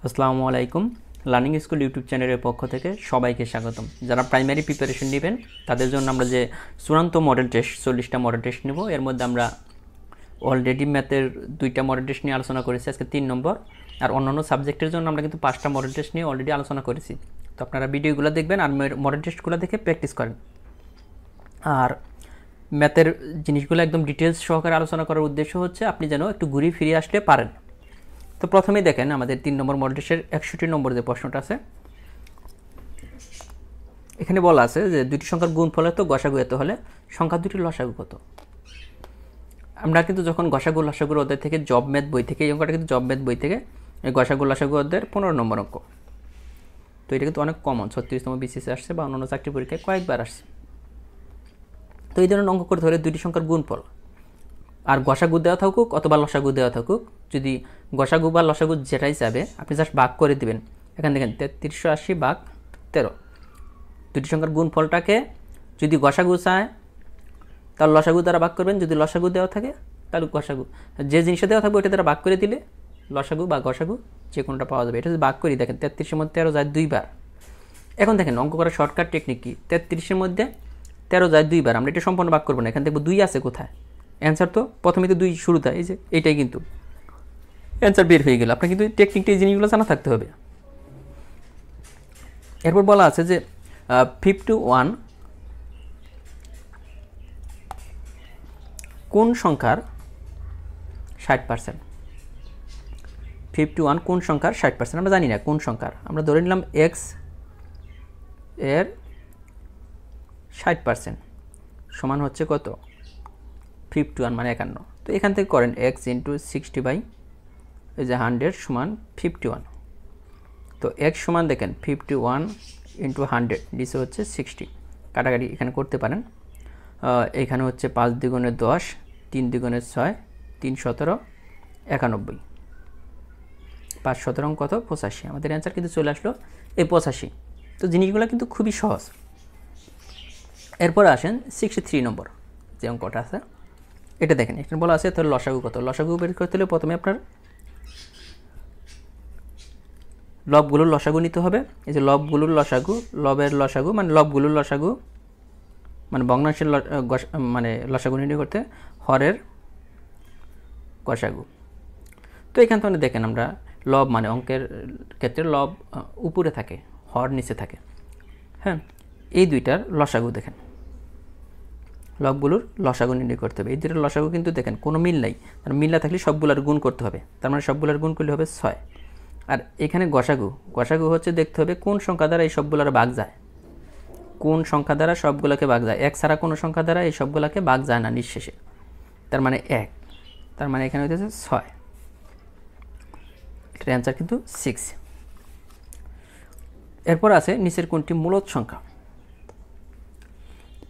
আসসালামু আলাইকুম। Learning school YouTube চ্যানেলের পক্ষ থেকে সবাইকে স্বাগতম। যারা প্রাইমারি প্রিপারেশন নেবেন তাদের জন্য আমরা যে চূড়ান্ত মডেল টেস্ট 40টা মডেল টেস্ট নেব। এর মধ্যে আমরা অলরেডি ম্যাথের 2টা মডেল টেস্ট নিয়ে আলোচনা করেছি, আজকে 3 নম্বর। আর অন্যান্য সাবজেক্টের জন্য আমরা কিন্তু 5টা মডেল টেস্ট নিয়ে অলরেডি আলোচনা করেছি। তো আপনারা ভিডিওগুলো দেখবেন আর মডেল টেস্টগুলো দেখে প্র্যাকটিস করেন। আর ম্যাথের জিনিসগুলো একদম ডিটেলস সহকারে আলোচনা করার উদ্দেশ্য হচ্ছে আপনি যেন একটু ঘুরে ফিরে আসতে পারেন। তো প্রথমেই দেখেন আমাদের 3 নম্বর মডেল টেস্টের 61 নম্বর যে প্রশ্নটা আছে, এখানে বলা আছে যে দুটি সংখ্যার গুণফল এত গসাগু এত হলে সংখ্যা দুটির লসাগু কত। আমরা কিন্তু যখন গসাগু লসাগুর অধ্যায় থেকে জব ম্যাথ বই থেকে, এই অঙ্কটা কিন্তু জব ম্যাথ বই থেকে গসাগু লসাগু অধ্যায়ের 15 নম্বর অঙ্ক। তো এটা কিন্তু অনেক কমন, 36তম বিসিএসে আসছে বা অন্যান্য চাকরি পরীক্ষায় কয়েকবার আসছে। তো এই ধরনের অঙ্ক করতে হলে দুটি সংখ্যার গুণফল আর গসাগু দেওয়া থাকুক অথবা লসাগু দেওয়া থাকুক, যদি গসাগু বা লসাগু যেটাই যাবে আপনি জাস্ট ভাগ করে দিবেন। এখানে দেখেন 3380 ভাগ 13, দুটি সংখ্যার গুণফলটাকে যদি গসাগু চায় তাহলে লসাগু দ্বারা ভাগ করবেন, যদি লসাগু দেওয়া থাকে তাহলে গসাগু, যে জিনিসটা দেওয়া থাকবে ওইটা দ্বারা ভাগ করে দিলে লসাগু বা গসাগু যে কোনোটা পাওয়া যাবে। এটা যদি ভাগ করি দেখেন 33-এর মধ্যে 13 যায় 2 বার। এখন দেখেন অঙ্ক করার শর্টকাট টেকনিক কি, 33-এর মধ্যে 13 যায় 2 বার। আমরা এটা সম্পূর্ণ ভাগ করবো না, এখান দেখবো 2 আছে কোথায়, অ্যান্সার তো প্রথমে তো 2 শুরুতে, এই যে এইটাই কিন্তু অ্যান্সার বের হয়ে গেল। আপনার কিন্তু টেকনিকটা এই জিনিসগুলো জানা থাকতে হবে। এরপর বলা আছে যে 51 কোন সংখ্যার 60%। 51 কোন সংখ্যার 60%, আমরা জানি না কোন সংখ্যার, আমরা ধরে নিলাম এক্স এর 60% সমান হচ্ছে কত, 51 মানে 51। তো এখান থেকে করেন এক্স ইন্টু 60 এই যে 100 সমান 51। তো এক্স সমান দেখেন 51 ইন্টু 100 নিচে হচ্ছে 60, কাটাকাটি এখানে করতে পারেন। এখানে হচ্ছে 5 দ্বিগুণে 10, 3 দ্বিগুণে 6, 3 17 91, 5 17 কত 85। আমাদের অ্যান্সার কিন্তু চলে আসলো এই 85। তো জিনিসগুলো কিন্তু খুবই সহজ। এরপর আসেন 63 নম্বর যে অঙ্কটা আছে, এটা দেখেন। এখানে বলা আছে তাহলে লসাগু কত। লসাগু বের করতে হলে প্রথমে আপনার লবগুলোর লসাগু নিতে হবে। এই যে লবগুলোর লসাগু, লবের লসাগু মানে লবগুলোর লসাগু মানে ভগ্নাংশের মানে লসাগু নির্ণয় করতে হরের গসাগু। তো এখান থেকে দেখেন আমরা লব মানে অঙ্কের ক্ষেত্রে লব উপরে থাকে, হর নিচে থাকে। হ্যাঁ, এই দুইটার লসাগু দেখেন, লবগুলোর লসাগু নির্ণয় করতে হবে। এই দুইটার লসাগু কিন্তু দেখেন কোনো মিল নাই, মিল না থাকলে সবগুলোর গুণ করতে হবে, তার মানে সবগুলোর গুণ করলে হবে 6। আর এখানে গসাগু, গসাগু হচ্ছে দেখতে হবে কোন সংখ্যা দ্বারা এই সবগুলোর ভাগ যায়, কোন সংখ্যা দ্বারা সবগুলোকে ভাগ যায়। এক ছাড়া কোনো সংখ্যা দ্বারা এই সবগুলোকে ভাগ যায় না নিঃশেষে, তার মানে 1, তার মানে এখানে হইতেছে 6। এটার অ্যান্সার কিন্তু 6। এরপর আছে নিচের কোনটি মূলদ সংখ্যা।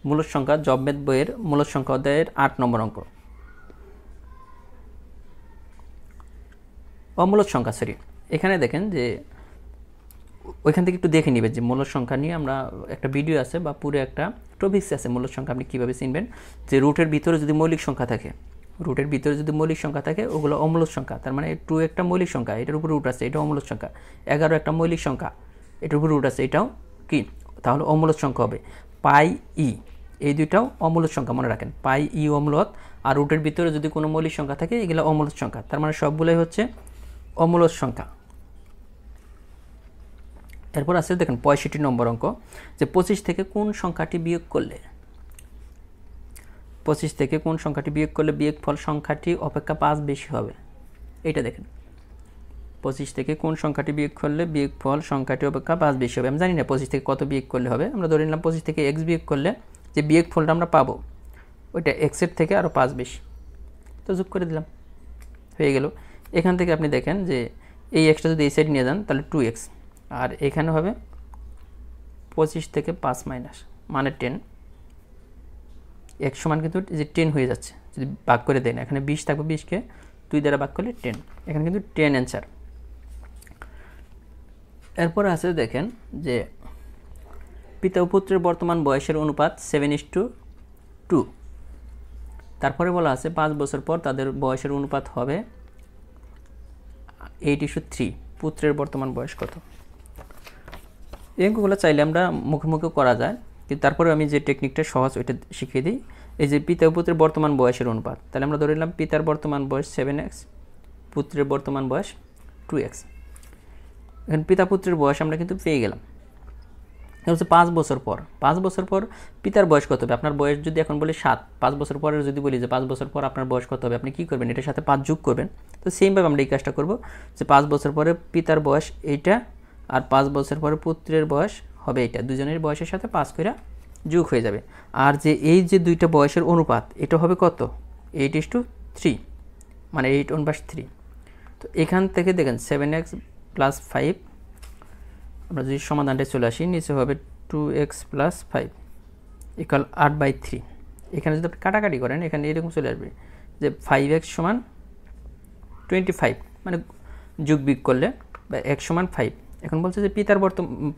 মূলদ সংখ্যা জব ম্যাথ বইয়ের মূলদ সংখ্যা অধ্যায়ের 8 নম্বর অঙ্ক। অমূলদ সংখ্যা সরি, এখানে দেখেন যে ওইখান থেকে একটু দেখে নেবেন যে মূলদ সংখ্যা নিয়ে আমরা একটা ভিডিও আছে বা পুরো একটা টপিক্স আছে মূলদ সংখ্যা আপনি কীভাবে চিনবেন। যে রুটের ভিতরে যদি মৌলিক সংখ্যা থাকে, রুটের ভিতরে যদি মৌলিক সংখ্যা থাকে ওগুলো অমূলদ সংখ্যা। তার মানে 2 একটা মৌলিক সংখ্যা, এটার উপর রুট আছে, এটাও অমূলদ সংখ্যা। 11 একটা মৌলিক সংখ্যা, এটার উপর রুট আছে, এটাও কি, তাহলে অমূলদ সংখ্যা হবে। পাই ই এই দুইটাও অমূলদ সংখ্যা, মনে রাখেন পাই ই অমূলদ। আর রুটের ভিতরে যদি কোনো মৌলিক সংখ্যা থাকে এগুলো অমূলদ সংখ্যা, তার মানে সবগুলোই হচ্ছে অমূলদ সংখ্যা। এরপর আছে দেখেন 65 নম্বর অঙ্ক, যে 25 থেকে কোন সংখ্যাটি বিয়োগ করলে, 25 থেকে কোন সংখ্যাটি বিয়োগ করলে বিয়োগফল সংখ্যাটি অপেক্ষা 5 বেশি হবে। এইটা দেখেন 25 থেকে কোন সংখ্যাটি বিয়োগ করলে বিয়োগফল সংখ্যাটি অপেক্ষা 5 বেশি হবে। আমি জানি না 25 থেকে কত বিয়োগ করলে হবে, আমরা ধরে নিলাম 25 থেকে x বিয়োগ করলে যে বিয়োগফলটা আমরা পাবো ওইটা x-এর থেকে আরও 5 বেশি, তো যোগ করে দিলাম, হয়ে গেল। এখান থেকে আপনি দেখেন যে এই এক্সটা যদি এই সাইড নিয়ে যান তাহলে 2x, আর এখানে হবে 25 থেকে 5 মাইনাস মানে 10, x সমান কিন্তু যে 10 হয়ে যাচ্ছে যদি ভাগ করে দেন। এখানে 20 থাকবে, 20কে 2 দ্বারা ভাগ করলে 10, এখানে কিন্তু 10 অ্যান্সার। এরপর আছে দেখেন যে পিতা ও পুত্রের বর্তমান বয়সের অনুপাত 7:2। তারপরে বলা আছে 5 বছর পর তাদের বয়সের অনুপাত হবে 8:3। পুত্রের বর্তমান বয়স কত। এই অঙ্কগুলো চাইলে আমরা মুখে মুখে করা যায়, কিন্তু তারপরে আমি যে টেকনিকটা সহজ ওইটা শিখিয়ে দিই। এই যে পিতা ও পুত্রের বর্তমান বয়সের অনুপাত, তাহলে আমরা ধরে নিলাম পিতার বর্তমান বয়স 7x, পুত্রের বর্তমান বয়স 2x। এখন পিতা পুত্রের বয়স আমরা কিন্তু পেয়ে গেলাম। হচ্ছে 5 বছর পর, 5 বছর পর পিতার বয়স কত হবে। আপনার বয়স যদি এখন বলি 7, 5 বছর পরে যদি বলি যে 5 বছর পর আপনার বয়স কত হবে, আপনি কী করবেন, এটার সাথে 5 যোগ করবেন। তো সেমভাবে আমরা এই কাজটা করবো যে 5 বছর পরে পিতার বয়স এইটা, আর 5 বছর পরে পুত্রের বয়স হবে এইটা, দুজনের বয়সের সাথে 5 করে যোগ হয়ে যাবে। আর যে এই যে দুইটা বয়সের অনুপাত, এটা হবে কত, 8:3, মানে 8/3। তো এখান থেকে দেখেন 7x + 5, আমরা যদি সমাধানটা চলে আসি, নিচে হবে 2x + 5 = 8/3। এখানে যদি আপনি কাটাকাটি করেন, এখানে এরকম চলে আসবে যে 5x = 25, মানে যোগ বিয়োগ করলে বা x = 5। এখন বলছে যে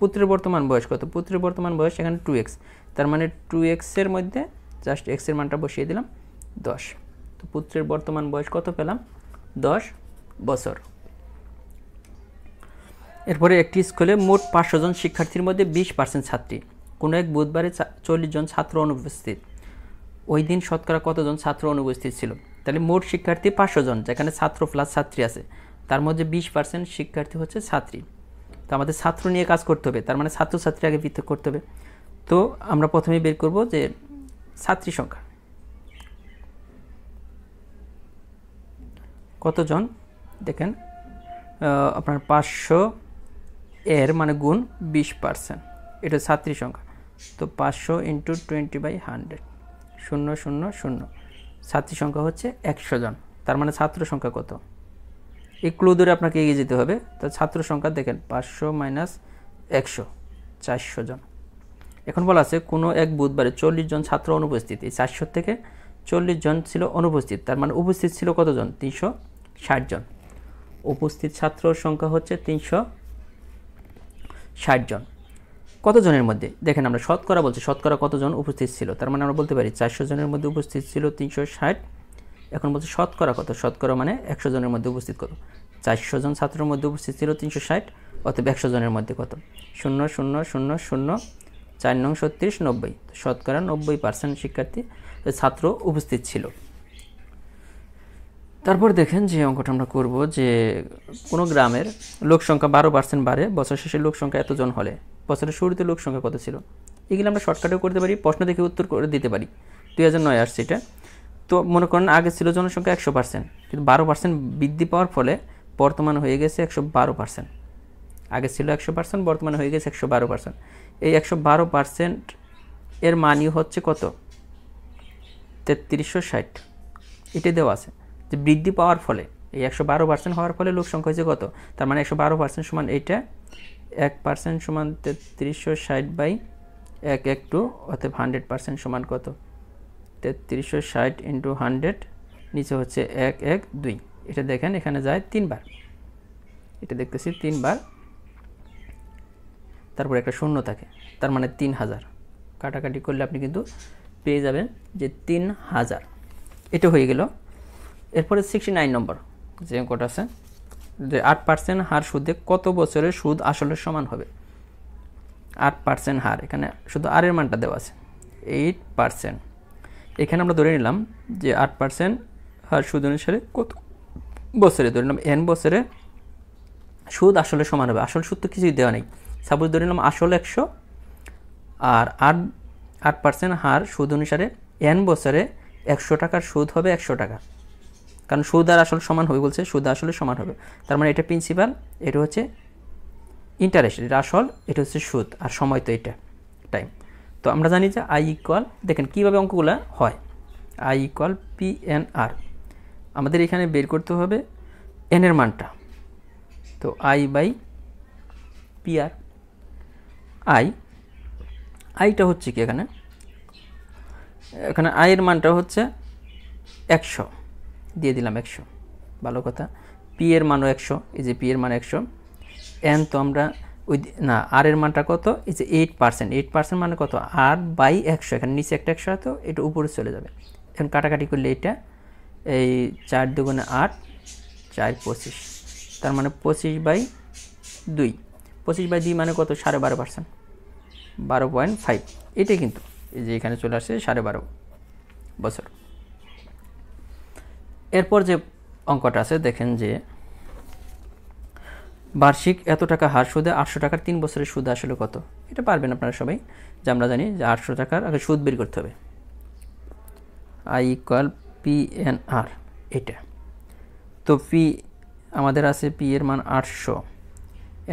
পুত্রের বর্তমান বয়স কত। পুত্রের বর্তমান বয়স এখানে 2x, তার মানে 2x এর মধ্যে জাস্ট x এর মানটা বসিয়ে দিলাম 10। তো পুত্রের বর্তমান বয়স কত পেলাম, 10 বছর। এরপরে একটি স্কুলে মোট 500 জন শিক্ষার্থীর মধ্যে 20% ছাত্রী। কোনো এক বুধবারে 40 জন ছাত্র অনুপস্থিত। ওই দিন শতকরা কতজন ছাত্র অনুপস্থিত ছিল। তাহলে মোট শিক্ষার্থী 500 জন, যেখানে ছাত্র প্লাস ছাত্রী আছে, তার মধ্যে 20% শিক্ষার্থী হচ্ছে ছাত্রী। তো আমাদের ছাত্র নিয়ে কাজ করতে হবে, তার মানে ছাত্রছাত্রী আগে পৃথক করতে হবে। তো আমরা প্রথমে বের করব যে ছাত্রী সংখ্যা কতজন। দেখেন আপনার 500 এর মানে গুণ 20%, এটা ছাত্রী সংখ্যা। তো 500 × 20/100, 000। ছাত্রী সংখ্যা হচ্ছে 100 জন, তার মানে ছাত্র সংখ্যা কত, এই ক্লু ধরে আপনাকে এগিয়ে যেতে হবে। তো ছাত্র সংখ্যা দেখেন 500 - 100, 400 জন। এখন বলা আছে কোনো এক বুধবারে 40 জন ছাত্র অনুপস্থিত। এই 400 থেকে 40 জন ছিল অনুপস্থিত, তার মানে উপস্থিত ছিল কতজন, 360 জন। উপস্থিত ছাত্রর সংখ্যা হচ্ছে 360 জন। কতজনের মধ্যে দেখেন আমরা শতকরা বলছি, শতকরা কতজন উপস্থিত ছিল, তার মানে আমরা বলতে পারি 400 জনের মধ্যে উপস্থিত ছিল 360। এখন বলছি শতকরা কত, শতকরা মানে 100 জনের মধ্যে উপস্থিত কত। 400 জন ছাত্রের মধ্যে উপস্থিত ছিল 360, অতএব 100 জনের মধ্যে কত, 0,0,0,0, 4 নং 36, 90। শতকরা 90% শিক্ষার্থী ছাত্র উপস্থিত ছিল। তারপর দেখেন যে অঙ্কটা আমরা করব যে কোনো গ্রামের লোক সংখ্যা 12% বাড়ে, বছর শেষে লোক সংখ্যা এতজন হলে বছরের শুরুতে লোক সংখ্যা কত ছিল। এগুলো আমরা শর্টকাটেও করতে পারি, প্রশ্ন দেখে উত্তর করে দিতে পারি। 2009 আসছে এটা। তো মনে করেন আগে ছিল জনসংখ্যা 100%, কিন্তু 12% বৃদ্ধি পাওয়ার ফলে বর্তমানে হয়ে গেছে 112%। আগে ছিল 100%, বর্তমানে হয়ে গেছে 112%। এই 112% এর মানই হচ্ছে কত, 3360। এটাই দেওয়া আছে যে বৃদ্ধি পাওয়ার ফলে এই 112% হওয়ার ফলে লোক সংখ্যা হয়েছে কত, তার মানে 112% সমান এইটা, 1% সমান 3360/112, অতএব 100% সমান কত, 3360 × 100, নিচে হচ্ছে 112। এটা দেখেন এখানে যায় 3 বার, এটা দেখতেছি 3 বার, তারপর একটা শূন্য থাকে, তার মানে 3000। কাটাকাটি করলে আপনি কিন্তু পেয়ে যাবেন যে 3000। এটা হয়ে গেল। এরপরে 69 নম্বর যে অঙ্কটা আছে যে 8% হার সুদে কত বছরের সুদ আসলের সমান হবে। 8% হার, এখানে শুধু আর এর মানটা দেওয়া আছে 8%। এখানে আমরা ধরে নিলাম যে 8% হার সুদ অনুসারে কত বছরে, ধরে নিলাম n বছরে সুদ আসলে সমান হবে। আসল সুদ তো কিছুই দেওয়া নেই। সাপোজ ধরে নিলাম আসল 100, আর 8% হার সুদ অনুসারে n বছরে 100 টাকার সুদ হবে 100 টাকা, কারণ সুদ আর আসল সমান হবে বলছে, সুদ আসলে সমান হবে। তার মানে এটা প্রিন্সিপাল, এটা হচ্ছে ইন্টারেস্ট, এটা আসল, এটা হচ্ছে সুদ, আর সময় তো এটা টাইম। তো আমরা জানি যে I = দেখেন কীভাবে অঙ্কগুলো হয়, I = PNR। আমাদের এখানে বের করতে হবে n এর মানটা। তো I/PR। আইটা হচ্ছে কি, এখানে I এর মানটা হচ্ছে 100, দিয়ে দিলাম 100, ভালো কথা। P এর মানও 100, এই যে P এর মান 100। n তো আমরা ওই না, আর এর মানটা কত, এই যে 8%, 8% মানে কত, r/100, এখানে নিচে একটা 100 তো এটা উপরে চলে যাবে। এখন কাটাকাটি করলে এটা এই 4 × 2 = 8, 4 × 25, তার মানে 25/2। 25/2 মানে কত? 12.5%, 12.5। এটাই কিন্তু এই যে এখানে চলে আসছে 12.5 বছর। এরপর যে অঙ্কটা আছে দেখেন যে বার্ষিক এত টাকা হার সুদে 800 টাকার 3 বছরের সুদ আসলে কত? এটা পারবেন আপনারা সবাই, যে আমরা জানি যে 800 টাকার আগে সুদ বের করতে হবে। I = PNR এটা। তো পি আমাদের আছে, পি এর মান 800,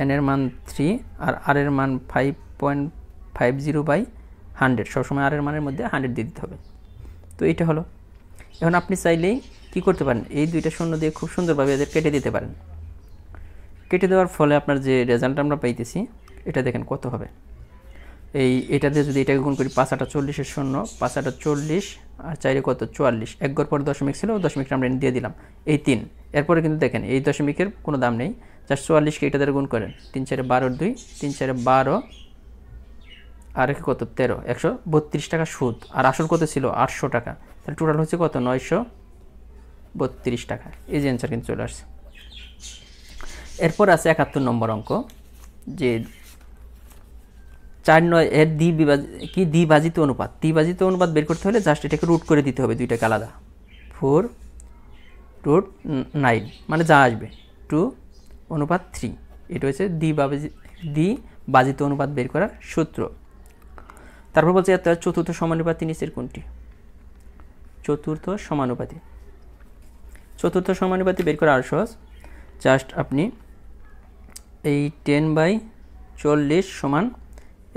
এন এর মান 3 আর আর এর মান 5.50/100। সবসময় আর এর মানের মধ্যে 100 দিয়ে দিতে হবে। তো এটা হলো। এখন আপনি চাইলেই কি করতে পারেন, এই দুইটা শূন্য দিয়ে খুব সুন্দরভাবে এদের কেটে দিতে পারেন। কেটে দেওয়ার ফলে আপনার যে রেজাল্ট আমরা পাইতেছি এটা দেখেন কত হবে। এটা দিয়ে যদি এটাকে গুণ করি, 5 × 40 শূন্য, 5 × 40 আর 4 কত? 44। এক ঘর পর দশমিক ছিল, দশমিকটা আমরা দিয়ে দিলাম, এই 3। এরপরে কিন্তু দেখেন এই দশমিকের কোনো দাম নেই, জাস্ট 44কে এটা দ্বারা গুণ করেন, 3 × 4 = 12, 2 3 × 4 = 12 আর কত? 13, 132 টাকা সুদ। আর আসল কত ছিল? 800 টাকা। তাহলে টোটাল হচ্ছে কত? 932 টাকা। এই যে অ্যান্সার কিন্তু চলে আসছে। এরপর আছে 71 নম্বর অঙ্ক, যে 4/9 এর দ্বিভাজিত অনুপাত। দ্বিভাজিত অনুপাত বের করতে হলে জাস্ট এটাকে রুট করে দিতে হবে দুইটাকে আলাদা। 4√9 মানে যা আসবে 2/3। এটা হচ্ছে দ্বিভাজিত অনুপাত বের করার সূত্র। তারপর বলছে চতুর্থ সমানুপাতি নিচের কোনটি? চতুর্থ সমানুপাতি। চতুর্থ সমানুপাতি বের করা আরো সহজ। জাস্ট আপনি এই 10/40 সমান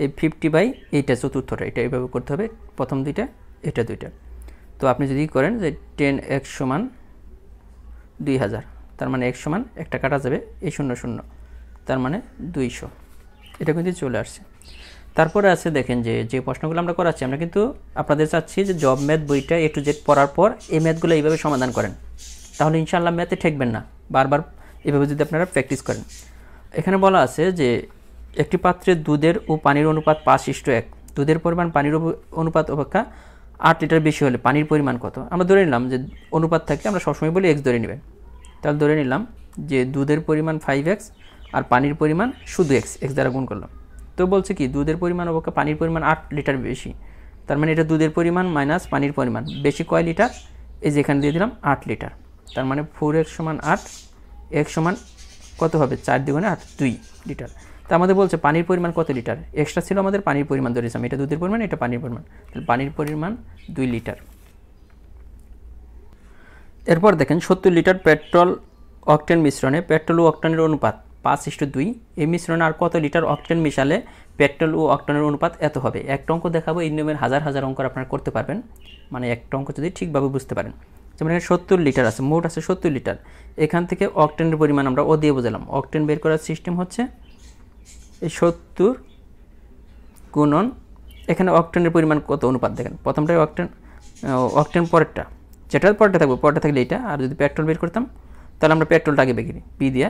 এই 50/এইটা চতুর্থটা, এটা এইভাবে করতে হবে, প্রথম দুইটা, এটা দুইটা। তো আপনি যদি করেন যে 10x সমান 2000, তার মানে x সমান একটা কাটা যাবে, এই 0 0, তার মানে 200। এটা কিন্তু চলে আসছে। তারপরে আছে দেখেন যে প্রশ্নগুলো আমরা করাচ্ছি, আমরা কিন্তু আপনাদের চাচ্ছি যে জব ম্যাথ বইটা A to Z পড়ার পর এই ম্যাথগুলো এইভাবে সমাধান করেন, তাহলে ইনশাআল্লাহ ম্যাথে ঠেকবেন না। বারবার এভাবে যদি আপনারা প্র্যাকটিস করেন। এখানে বলা আছে যে একটি পাত্রে দুধের ও পানির অনুপাত 5:1। দুধের পরিমাণ পানির অনুপাত অপেক্ষা 8 লিটার বেশি হলে পানির পরিমাণ কত? আমরা ধরে নিলাম যে অনুপাত থাকলে আমরা সবসময় বলি x ধরে নেবেন। তাহলে ধরে নিলাম যে দুধের পরিমাণ 5x আর পানির পরিমাণ শুধু x দ্বারা গুণ করলাম। তো বলছে কি দুধের পরিমাণ অপেক্ষা পানির পরিমাণ 8 লিটার বেশি, তার মানে এটা দুধের পরিমাণ মাইনাস পানির পরিমাণ বেশি কয় লিটার? এই যে এখানে দিয়ে দিলাম 8 লিটার। তার মানে 4x সমান 8, x সমান কত হবে? 4 দ্বিগুণে 8, 2 লিটার। তা আমাদের বলছে পানির পরিমাণ কত লিটার? এক্সট্রা ছিল আমাদের পানির পরিমাণ ধরেছিলাম, এটা দুধের পরিমাণ, এটা পানির পরিমাণ, তাহলে পানির পরিমাণ 2 লিটার। এরপর দেখেন 70 লিটার পেট্রোল অকটেন মিশ্রণে পেট্রোল ও অকটেনের অনুপাত 5:2। এই মিশ্রণে আর কত লিটার অকটেন মিশালে পেট্রোল ও অকটেনের অনুপাত এত হবে? একটা অঙ্ক দেখাবো, এই নিয়মের হাজার হাজার অঙ্ক আপনারা করতে পারবেন, মানে একটা অঙ্ক যদি ঠিকভাবে বুঝতে পারেন। যেমন এখানে 70 লিটার আছে, মোট আছে 70 লিটার। এখান থেকে অকটেনের পরিমাণ আমরা ও দিয়ে বোঝালাম। অকটেন বের করার সিস্টেম হচ্ছে এই 70 গুণন, এখানে অকটেনের পরিমাণ কত অনুপাত দেখেন, প্রথমটাই অকটেন পরেরটা, যেটা পরেরটা থাকবে, পরেরটা থাকলে এইটা। আর যদি পেট্রোল বের করতাম তাহলে আমরা পেট্রোলটা আগে বের করি, পি দিয়ে।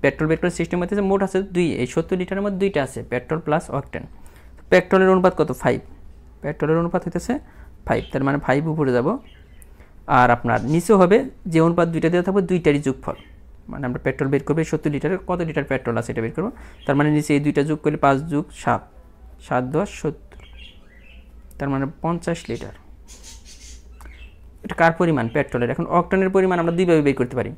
পেট্রোল বের করার সিস্টেম হচ্ছে মোট আছে 2, এই 70 লিটারের মধ্যে 2টা আছে, পেট্রোল প্লাস অকটেন। পেট্রোলের অনুপাত কত? 5। পেট্রোলের অনুপাত হইতেছে 5, তার মানে 5 উপরে যাব। আর আপনার নিচেও হবে যে অনুপাত 2টা দেওয়া থাকবে, 2টারই যোগফল, মানে আমরা পেট্রোল বের করবো 70 লিটারের কত লিটার পেট্রোল আছে এটা বের করবো। তার মানে নিচে এই 2টা যোগ করলে 5 + 7, 7 × 10 = 70, তার মানে 50 লিটার। এটা কার পরিমাণ? পেট্রোলের। এখন অকটেনের পরিমাণ আমরা দুইভাবে বের করতে পারি,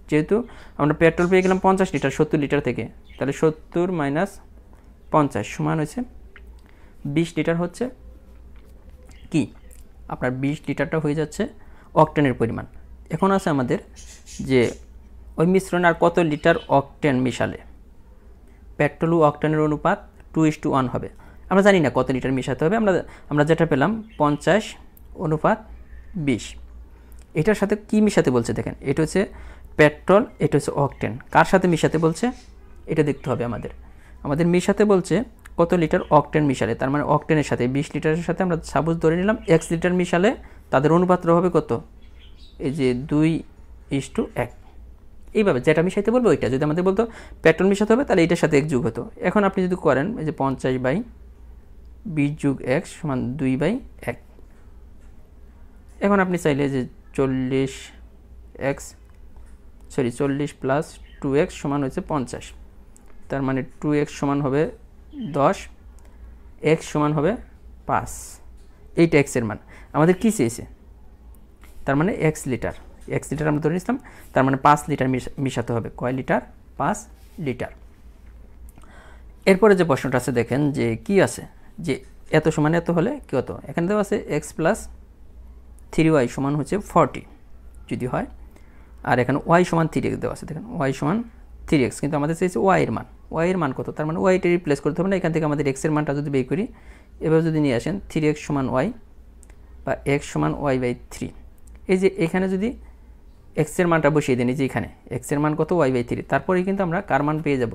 যেহেতু আমরা পেট্রোল পেয়ে গেলাম 50 লিটার 70 লিটার থেকে, তাহলে 70 - 50 সমান হচ্ছে 20 লিটার। হচ্ছে কি আপনার 20 লিটারটা হয়ে যাচ্ছে অকটেনের পরিমাণ। এখন আছে আমাদের যে ওই মিশ্রণে আর কত লিটার অকটেন মিশালে পেট্রোল ও অকটেনের অনুপাত 2:1 হবে। আমরা জানি না কত লিটার মিশাতে হবে, আমরা যেটা পেলাম 50:20। এটার সাথে কি মিশাতে বলছে দেখেন, এটা হচ্ছে পেট্রোল, এটা হচ্ছে অকটেন। কার সাথে মিশাতে বলছে এটা দেখতে হবে আমাদের মিশাতে বলছে কত লিটার অকটেন মিশালে, তার মানে অকটেনের সাথে 20 লিটারের সাথে আমরা সাপোজ ধরে নিলাম x লিটার মিশালে তাদের অনুপাতটা হবে কত? এই যে 2:1। এইভাবে যেটা মিশাইতে বলবো ওইটা, যদি আমাদের বলতো পেট্রোল মিশাতে হবে তাহলে এটার সাথে এক যোগ হতো। এখন আপনি যদি করেন এই যে 50/20 + x সমান 2/1। এখন আপনি চাইলে যে 40 + 2x সমান হচ্ছে 50, তার মানে 2x সমান হবে 10, x সমান হবে 5। এইটা x এর মান আমাদের কি চেয়েছে, তার মানে x লিটার আমরা ধরে নিলাম, তার মানে 5 লিটার মিশাতে হবে। কয় লিটার? 5 লিটার। এরপরে যে প্রশ্নটা আছে দেখেন যে কি আছে, যে এত সমান এত হলে কত, এখানে দেওয়া আছে x প্লাস 3y সমান হচ্ছে 40 যদি হয়, আর এখানে y সমান 3x দেওয়া আছে। দেখেন y সমান 3x, কিন্তু আমাদের চাইছে y এর মান। y এর মান কত, তার মানে y টা রিপ্লেস করতে হবে না, এখান থেকে আমাদের x এর মানটা যদি বের করি, এবার যদি নিয়ে আসেন 3x সমান y বা x সমান y/3, এই যে এখানে যদি x এর মানটা বসিয়ে দিন, এই যে এখানে x এর মান কত, y/3, তারপরেই কিন্তু আমরা কার মান পেয়ে যাব,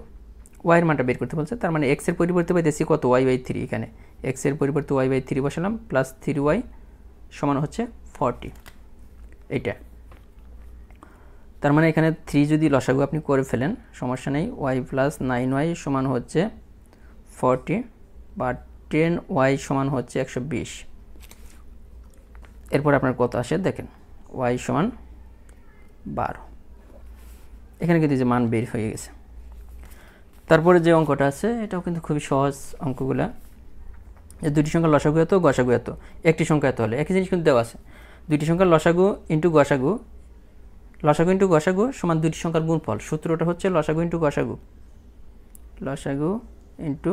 y এর মানটা বের করতে বলছে। তার মানে x এর পরিবর্তে পাইতেছি কত, y/3, এখানে x এর পরিবর্তে y/3 বসালাম, প্লাস 3y সমান হচ্ছে 40। এইটা তার মানে এখানে 3 যদি লসাগু আপনি করে ফেলেন সমস্যা নেই, y প্লাস 9y সমান হচ্ছে 40 বা 10y সমান হচ্ছে 120। এরপর আপনার কত আসে দেখেন, y সমান 12। এখানে কিন্তু যে মান বের হয়ে গেছে। তারপরে যে অঙ্কটা আছে এটাও কিন্তু খুবই সহজ অঙ্কগুলা, যে দুটি সংখ্যার লসাগু এত গসাগু এত, একটি সংখ্যা এত হলে, একই জিনিস কিন্তু দেওয়া আছে, দুটি সংখ্যার লসাগু ইন্টু গসাগু, লসাগু ইন্টু গসাগু সমান দুটি সংখ্যার গুণফল। সূত্রটা হচ্ছে লসাগু ইন্টু গসাগু, লসাগু ইন্টু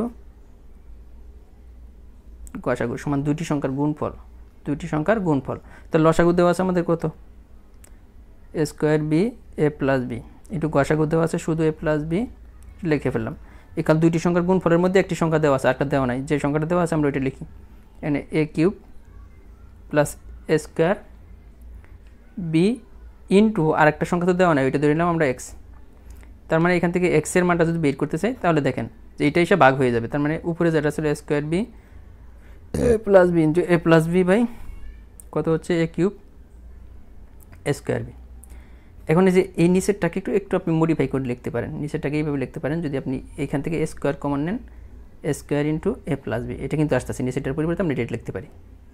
গসাগু সমান দুটি সংখ্যার গুণফল, দুটি সংখ্যার গুণফল। তো লসাগু দেওয়া আছে আমাদের কত, a square b a plus b, into গসাগু দেওয়া আছে শুধু a প্লাস বি, লিখে ফেললাম। এখানে দুইটি সংখ্যার গুণফলের মধ্যে একটি সংখ্যা দেওয়া আছে, আরেকটা দেওয়া নাই, যে সংখ্যাটা দেওয়া আছে আমরা ওইটা লিখি, এখানে a cube plus a square b into আরেকটা সংখ্যা তো দেওয়া নাই, ওইটা ধরে নিলাম আমরা x। তার মানে এখান থেকে x এর মানটা যদি বের করতে চাই তাহলে দেখেন যে এইটা এসে ভাগ হয়ে যাবে, তার মানে উপরে যেটা ছিল a square b a plus b into a plus b by কত হচ্ছে a cube a square b. এখন এই যে এই নিচেরটাকে একটু আপনি মডিফাই করে লিখতে পারেন, নিচেরটাকে এইভাবে লিখতে পারেন, যদি আপনি এখান থেকে a স্কোয়ার কমন নেন, a square into a plus b, এটা কিন্তু আসতেছে নিচেরটার পরিবর্তে আমরা এটা লিখতে পারি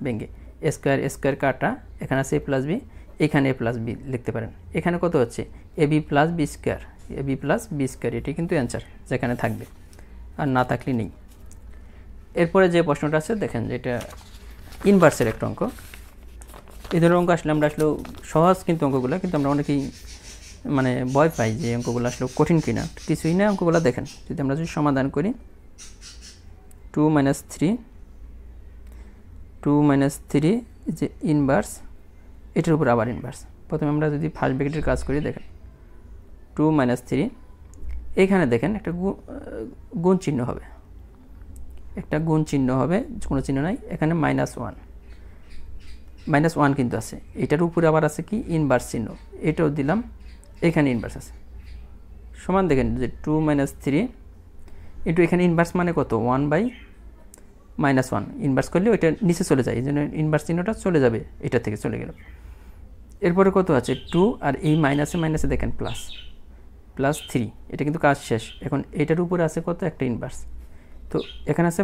ভেঙে, a স্কোয়ার কাটা, এখানে আছে a প্লাস বি, এখানে a প্লাস বি লিখতে পারেন। এখানে কত হচ্ছে A B plus B square, A B plus B square, এটি কিন্তু অ্যান্সার যেখানে থাকবে, আর না থাকলে নেই। এরপরে যে প্রশ্নটা আছে দেখেন, যেটা ইনভার্সের একটা অঙ্ক। এই ধরনের অঙ্ক আসলে আমরা আসলে সহজ কিন্তু অঙ্কগুলো, কিন্তু আমরা অনেকেই মানে ভয় পাই যে অঙ্কগুলো আসলে কঠিন কিনা, কিছুই না অঙ্কগুলো। দেখেন যদি আমরা যদি সমাধান করি 2 - 3 যে ইনভার্স, এটার উপর আবার ইনভার্স। প্রথমে আমরা যদি ফার্স্ট ব্র্যাকেটের কাজ করি, দেখেন 2 - 3, এখানে দেখেন একটা গুণ চিহ্ন হবে, একটা গুণ চিহ্ন হবে, কোনো চিহ্ন নাই, এখানে -1 কিন্তু আছে, এটার উপরে আবার আছে কি ইনভার্স চিহ্ন, এটাও দিলাম, এখানে ইনভার্স আছে, সমান দেখেন যে 2 - 3 ইন্টু এখানে ইনভার্স মানে কত 1/-1, ইনভার্স করলে ওইটা নিচে চলে যায়, এই জন্য ইনভার্স চিহ্নটা চলে যাবে, এটা থেকে চলে গেল। এরপরে কত আছে 2, আর এই মাইনাসে দেখেন +3, এটা কিন্তু কাজ শেষ। এখন এটার উপরে আছে কত একটা ইনভার্স, তো এখানে আছে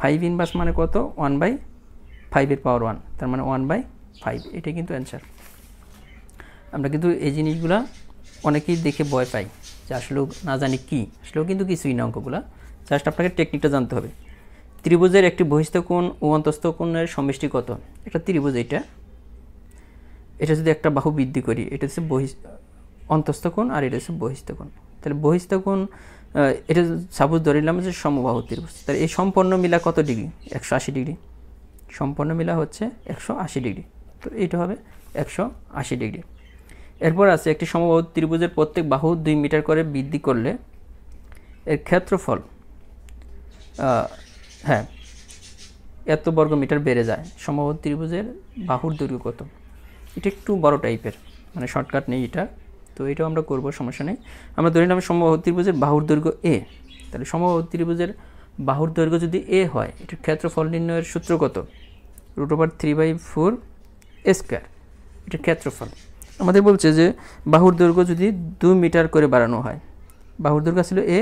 5 ইনভার্স মানে কত 1/5 তার মানে 1/5, এটা কিন্তু অ্যান্সার। আমরা কিন্তু এই জিনিসগুলা অনেকেই দেখে ভয় পাই যে আসলেও না জানি কি, আসলেও কিন্তু কিছুই না অঙ্কগুলা, জাস্ট আপনাকে টেকনিকটা জানতে হবে। ত্রিভুজের একটি বহিস্থ কোণ ও অন্তস্থ কোণের সমষ্টি কত, একটা ত্রিভুজ, এটা যদি একটা বাহু বৃদ্ধি করি, এটা হচ্ছে অন্তস্থ কোণ আর এটা হচ্ছে বহিস্থ কোণ, তাহলে বহিস্থ কোণ এটা সাপোজ ধরে নিলাম যে সমবাহু ত্রিভুজ, তাহলে এই সম্পন্ন মিলা কত ডিগ্রি 180 ডিগ্রি, সম্পন্ন মিলা হচ্ছে 180 ডিগ্রি, তো এইটা হবে 180 ডিগ্রি। এরপর আছে একটি সমবাহু ত্রিভুজের প্রত্যেক বাহু 2 মিটার করে বৃদ্ধি করলে এর ক্ষেত্রফল এত বর্গ মিটার বেড়ে যায়। সমবাহু ত্রিভুজের বাহুর দৈর্ঘ্য কত, এটা একটু বড় টাইপের, মানে শর্টকাট নেই এটা, তো এটাও আমরা করবো, সমস্যা নেই। আমরা ধরে নিলাম সমবাহু ত্রিভুজের বাহুর দৈর্ঘ্য a, তাহলে সমবাহু ত্রিভুজের বাহুর দৈর্ঘ্য যদি a হয়, এটার ক্ষেত্রফল নির্ণয়ের সূত্র কত, √3/4 স্কোয়ার, এটার ক্ষেত্রফল। আমাদের বলছে যে বাহুর দৈর্ঘ্য যদি 2 মিটার করে বাড়ানো হয়, বাহুর দৈর্ঘ্য ছিল a,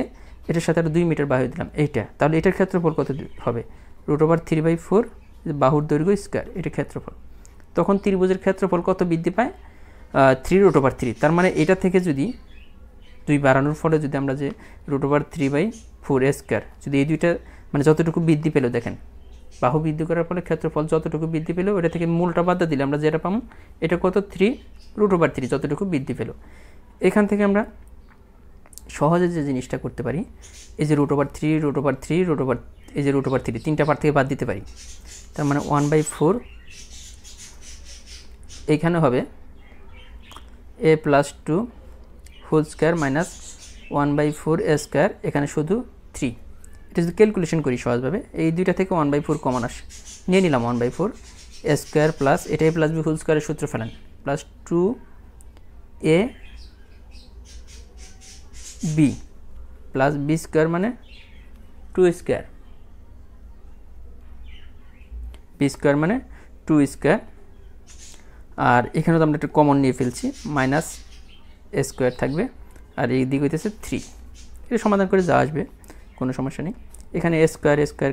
এটার সাথে আরও 2 মিটার বাড়িয়ে দিলাম এইটা, তাহলে এটার ক্ষেত্রফল কত হবে, √3/4 বাহুর দৈর্ঘ্য স্কোয়ার, এটার ক্ষেত্রফল। তখন ত্রিভুজের ক্ষেত্রফল কত বৃদ্ধি পায় 3√3, তার মানে এটা থেকে যদি 2 বাড়ানোর ফলে যদি আমরা যে √3/4 যদি এই দুইটা মানে যতটুকু বৃদ্ধি পেল দেখেন বাহু বৃদ্ধি করার ফলে ক্ষেত্রফল যতটুকু বৃদ্ধি পেল ওটা থেকে মূলটা বাদ দিলে আমরা যেটা পাবো এটা কত 3 √3 যতটুকু বৃদ্ধি পেল। এখান থেকে আমরা সহজে যে জিনিসটা করতে পারি এই যে √3 এই যে √3 তিনটা পার্ট থেকে বাদ দিতে পারি, তার মানে 1/4 এইখানে হবে a+2 whole square minus 1/4a², এখানে শুধু 3। এটা যদি ক্যালকুলেশন করি সহজভাবে এই দুইটা থেকে 1/4 কমন আসে, নিয়ে নিলাম 1/4a² প্লাস এটা a + b হোল স্কয়ারের সূত্র ফেলেন প্লাস 2ab প্লাস b² মানে 2² b² মানে 2², আর এখানে তো আমরা একটা কমন নিয়ে ফেলছি মাইনাস a² থাকবে আর এই দিক হইতেছে 3। এটা সমাধান করে যা আসবে কোনো সমস্যা নেই। এখানে a²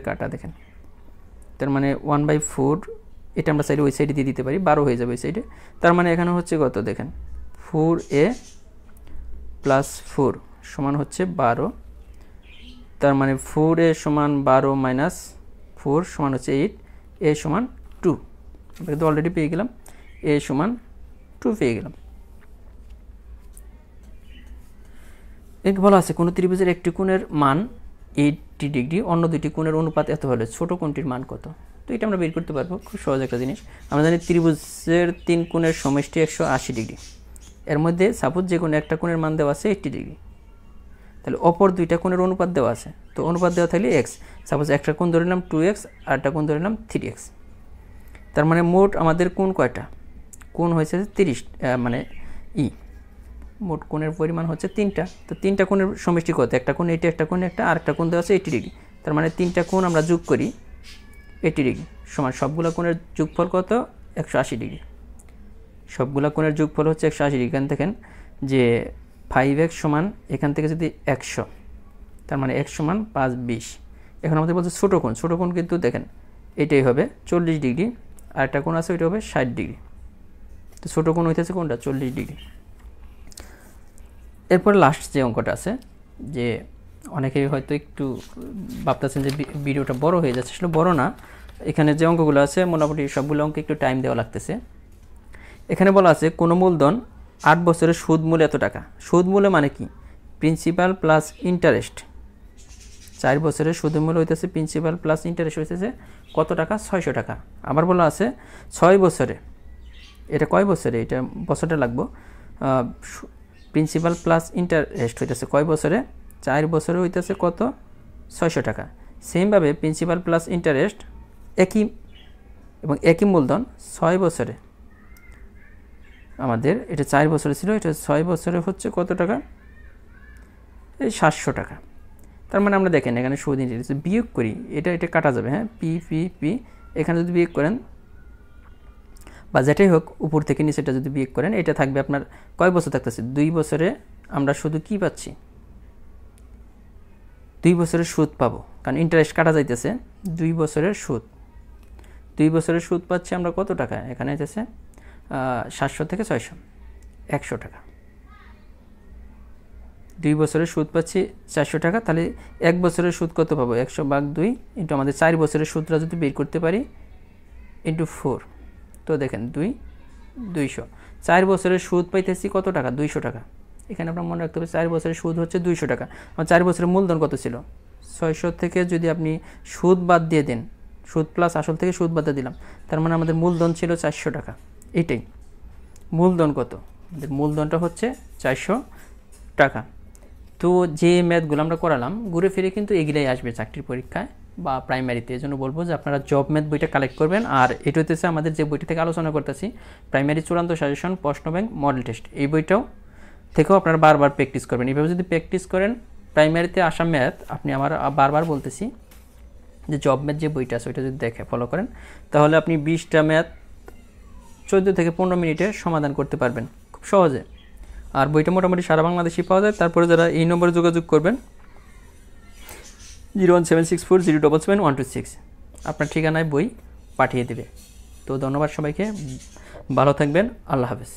কাটা দেখেন, তার মানে 1/4 এটা আমরা চাইলে ওই সাইডে দিয়ে দিতে পারি, 12 হয়ে যাবে ওই সাইডে। তার মানে এখানে হচ্ছে কত দেখেন 4a + 4 সমান হচ্ছে 12, তার মানে 4a সমান 12 মাইনাস 4 সমান হচ্ছে 8, a সমান 2। আমরা কিন্তু অলরেডি পেয়ে গেলাম a সমান 2 পেয়ে গেলাম। এর বলা আছে কোনো ত্রিভুজের একটি কোণের মান 80 ডিগ্রি, অন্য দুটি কোণের অনুপাত এত হলে ছোট কোণটির মান কত? তো এটা আমরা বের করতে পারবো, খুব সহজ একটা জিনিস। আমরা জানি ত্রিভুজের 3 কোণের সমষ্টি 180 ডিগ্রি, এর মধ্যে সাপোজ যে কোনো একটা কোণের মান দেওয়া আছে 80 ডিগ্রি, তাহলে অপর দুইটা কোণের অনুপাত দেওয়া আছে, তো অনুপাত দেওয়া থাকলে x, সাপোজ একটা কোণ ধরে নিলাম 2x আর একটা কোণ ধরে নিলাম 3x, তার মানে মোট আমাদের কোণ কয়টা? কোণ হয়েছে 30, মানে মোট কোণের পরিমাণ হচ্ছে 3টা। তো 3টা কোণের সমষ্টি কত? একটা কোণ এটা, একটা কোণ একটা, আর একটা কোণ দেওয়া আছে 80 ডিগ্রি, তার মানে 3টা কোণ আমরা যোগ করি 80 ডিগ্রি সমান সবগুলা কোণের যোগফল কত? 180 ডিগ্রি। সবগুলা কোণের যোগফল হচ্ছে 180 ডিগ্রি। এখান দেখেন যে 5x সমান এখান থেকে যদি 100, তার মানে x সমান 520। এখন আমাদের বলছে ছোটো কোণ, ছোটো কোণ কিন্তু দেখেন এটাই হবে 40 ডিগ্রি, আর একটা কোণ আছে ওইটা হবে 60 ডিগ্রি। তো ছোটো কোণ হইতেছে কোনটা? 40 ডিগ্রি। এরপর লাস্ট যে অঙ্কটা আছে, যে অনেকেই হয়তো একটু ভাবতেছেন যে ভিডিওটা বড় হয়ে যাচ্ছে, আসলে বড় না, এখানে যে অঙ্কগুলো আছে মোটামুটি সবগুলো অঙ্কে একটু টাইম দেওয়া লাগতেছে। এখানে বলা আছে কোনো মূলধন 8 বছরের সুদ মূল্য এত টাকা। সুদ মূল্য মানে কি? Principal plus interest. 4 বছরের সুদের মূল্য হইতেছে প্রিন্সিপাল প্লাস ইন্টারেস্ট হইতেছে কত টাকা? 600 টাকা। আবার বলা আছে 6 বছরে, এটা কয় বছরে? এটা বছরটা লাগবো। প্রিন্সিপাল প্লাস ইন্টারেস্ট হইতেছে কয় বছরে? 4 বছরে হইতেছে কত? 600 টাকা। সেমভাবে প্রিন্সিপাল প্লাস ইন্টারেস্ট একই এবং একই মূলধন 6 বছরে, আমাদের এটা 4 বছরে ছিল, এটা 6 বছরে হচ্ছে কত টাকা? এই 700 টাকা। তার মানে আমরা দেখেন এখানে সুদ ইন্টারেস্ট বিয়োগ করি, এটা কাটা যাবে, হ্যাঁ, পি এখানে যদি বিয়োগ করেন বা যেটাই হোক উপর থেকে নিচেটা যদি বিয়োগ করেন, এটা থাকবে আপনার কয় বছর থাকতেছে? 2 বছরে আমরা শুধু কি পাচ্ছি? 2 বছরের সুদ পাবো, কারণ ইন্টারেস্ট কাটা যাইতেছে। 2 বছরের সুদ, 2 বছরের সুদ পাচ্ছি আমরা কত টাকা? এখানে হইতেছে 700 থেকে 600, 100 টাকা। 2 বছরের সুদ পাচ্ছি 400 টাকা, তাহলে 1 বছরের সুদ কত পাবো? 100/2 ইন্টু আমাদের 4 বছরের সুদটা যদি বের করতে পারি ইন্টু 4, তো দেখেন 200। 4 বছরের সুদ পাইতেছি কত টাকা? 200 টাকা। এখানে আমরা মনে রাখতে হবে 4 বছরের সুদ হচ্ছে 200 টাকা। আমার 4 বছরের মূলধন কত ছিল? 600 থেকে যদি আপনি সুদ বাদ দিয়ে দেন, সুদ প্লাস আসল থেকে সুদ বাদ দিয়ে দিলাম, তার মানে আমাদের মূলধন ছিল 400 টাকা। এটাই মূলধন কত? আমাদের মূলধনটা হচ্ছে 400 টাকা। তো যে ম্যাথগুলো আমরা করালাম ঘুরে ফিরে কিন্তু এগুলাই আসবে চাকরির পরীক্ষায় বা প্রাইমারিতে। এই জন্য বলবো যে আপনারা জব ম্যাথ বইটা কালেক্ট করবেন। আর এটা হচ্ছে আমাদের যে বইটা থেকে আলোচনা করতেছি, প্রাইমারি চূড়ান্ত সাজেশন প্রশ্ন ব্যাংক মডেল টেস্ট, এই বইটাও থেকেও আপনারা বারবার প্র্যাকটিস করবেন। এইভাবে যদি প্র্যাকটিস করেন প্রাইমারিতে আসা ম্যাথ আপনি, আমার বারবার বলতেছি যে জব ম্যাথ যে বইটা আছে ওইটা যদি দেখে ফলো করেন, তাহলে আপনি 20টা ম্যাথ 14 থেকে 15 মিনিটে সমাধান করতে পারবেন খুব সহজে। আর বইটা মোটামুটি সারা বাংলাদেশে পাওয়া যায়। তারপরে যারা এই নম্বরে যোগাযোগ করবেন 01764077126, আপনার ঠিকানায় বই পাঠিয়ে দেবে। তো ধন্যবাদ সবাইকে, ভালো থাকবেন, আল্লাহ হাফেজ।